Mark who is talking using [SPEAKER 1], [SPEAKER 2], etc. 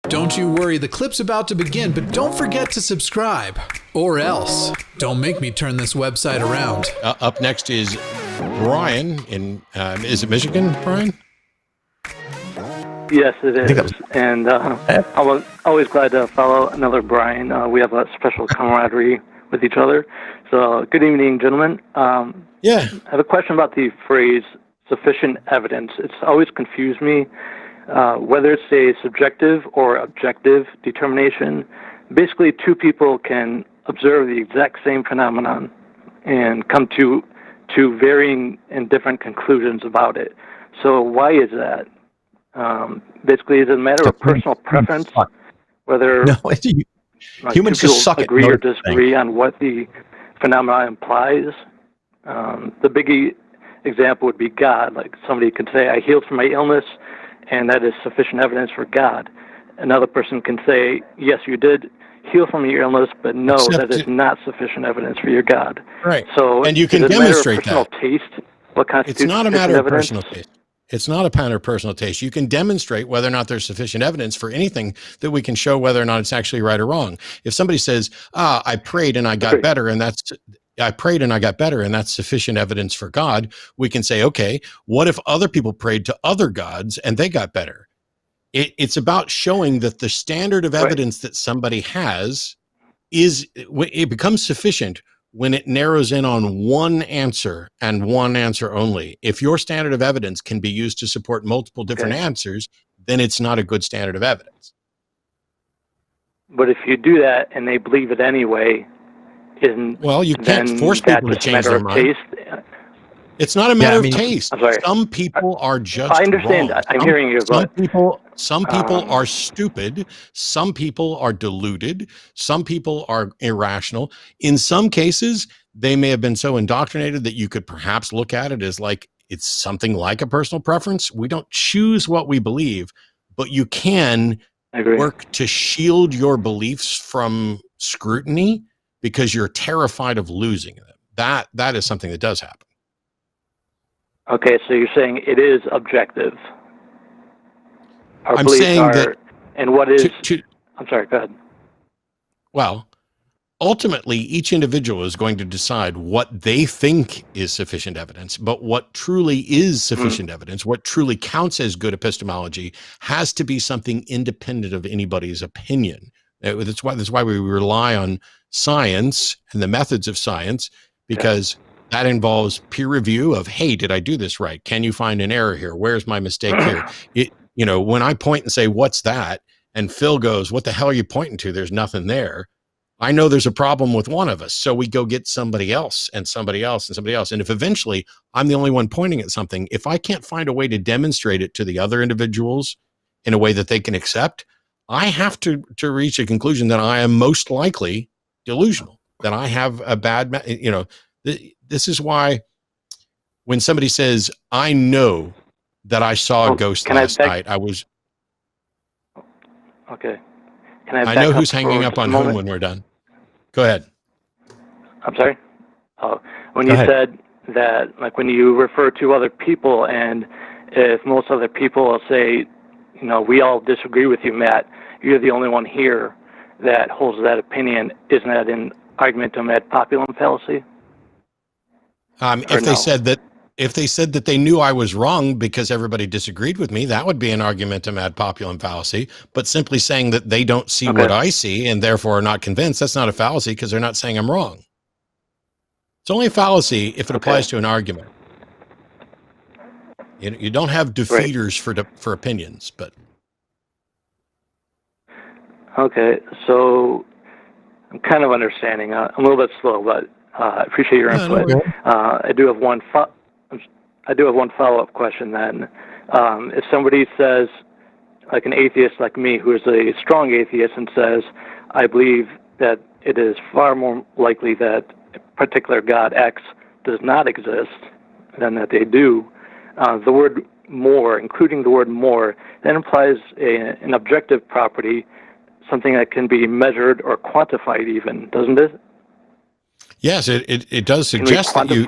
[SPEAKER 1] Don't you worry, the clip's about to begin, but don't forget to subscribe. Or else, don't make me turn this website around.
[SPEAKER 2] Up next is Brian in, is it Michigan, Brian?
[SPEAKER 3] Yes, it is. And I'm always glad to follow another Brian. We have a special camaraderie with each other. So, good evening, gentlemen.
[SPEAKER 2] Yeah.
[SPEAKER 3] I have a question about the phrase sufficient evidence. It's always confused me whether it's a subjective or objective determination. Basically, two people can observe the exact same phenomenon and come to varying and different conclusions about it. So why is that? Basically, is it a matter of personal preference, whether
[SPEAKER 4] humans just suck at
[SPEAKER 3] agree or disagree on what the phenomenon implies? The big example would be God. Like somebody could say, I healed from my illness, and that is sufficient evidence for God. Another person can say, yes, you did heal from your illness, but no, that is not sufficient evidence for your God.
[SPEAKER 2] Right.
[SPEAKER 3] So,
[SPEAKER 2] and you can
[SPEAKER 3] is it
[SPEAKER 2] demonstrate
[SPEAKER 3] a matter of personal taste? What constitutes
[SPEAKER 2] It's not a matter of
[SPEAKER 3] evidence?
[SPEAKER 2] personal taste. It's not a matter of personal taste. You can demonstrate whether or not there's sufficient evidence for anything that we can show whether or not it's actually right or wrong. If somebody says, I prayed and I got better, and that's sufficient evidence for God, we can say, okay, what if other people prayed to other gods and they got better? It's about showing that the standard of evidence that somebody has it becomes sufficient when it narrows in on one answer and one answer only. If your standard of evidence can be used to support multiple different answers, then it's not a good standard of evidence.
[SPEAKER 3] But if you do that and they believe it anyway,
[SPEAKER 2] you can't force people to change their mind. It's not a matter of taste. Some people are just
[SPEAKER 3] I understand
[SPEAKER 2] wrong.
[SPEAKER 3] that. I'm hearing you.
[SPEAKER 2] Some people are stupid. Some people are deluded. Some people are irrational. In some cases, they may have been so indoctrinated that you could perhaps look at it as like it's something like a personal preference. We don't choose what we believe, but you can work to shield your beliefs from scrutiny because you're terrified of losing them. That is something that does happen.
[SPEAKER 3] Okay, so you're saying it is objective.
[SPEAKER 2] I'm saying that.
[SPEAKER 3] And what is? I'm sorry. Go ahead.
[SPEAKER 2] Well, ultimately, each individual is going to decide what they think is sufficient evidence, but what truly is sufficient evidence, what truly counts as good epistemology, has to be something independent of anybody's opinion. That's why we rely on science and the methods of science, because that involves peer review of, hey, did I do this right? Can you find an error here? Where's my mistake here? When I point and say, what's that? And Phil goes, what the hell are you pointing to? There's nothing there. I know there's a problem with one of us. So we go get somebody else and somebody else and somebody else. And if eventually I'm the only one pointing at something, if I can't find a way to demonstrate it to the other individuals in a way that they can accept, I have to reach a conclusion that I am most likely delusional, that I have a bad, this is why when somebody says, I know that I saw a ghost last night, I was...
[SPEAKER 3] Okay.
[SPEAKER 2] I know who's hanging up on whom when we're done. Go ahead.
[SPEAKER 3] I'm sorry? When you said that, like when you refer to other people, and if most other people will say, we all disagree with you, Matt, you're the only one here that holds that opinion, isn't that an argumentum ad populum fallacy?
[SPEAKER 2] If they said that they knew I was wrong because everybody disagreed with me, that would be an argumentum ad populum fallacy. But simply saying that they don't see what I see and therefore are not convinced, that's not a fallacy because they're not saying I'm wrong. It's only a fallacy if it applies to an argument. You don't have defeaters for opinions, but.
[SPEAKER 3] Okay, so I'm kind of understanding. I'm a little bit slow, but I appreciate your input. I do have one follow-up question then. If somebody says, like an atheist like me, who is a strong atheist, and says, I believe that it is far more likely that a particular God X does not exist than that they do, the word more, including the word more, that implies an objective property, something that can be measured or quantified even, doesn't it?
[SPEAKER 2] Yes, it does suggest that you...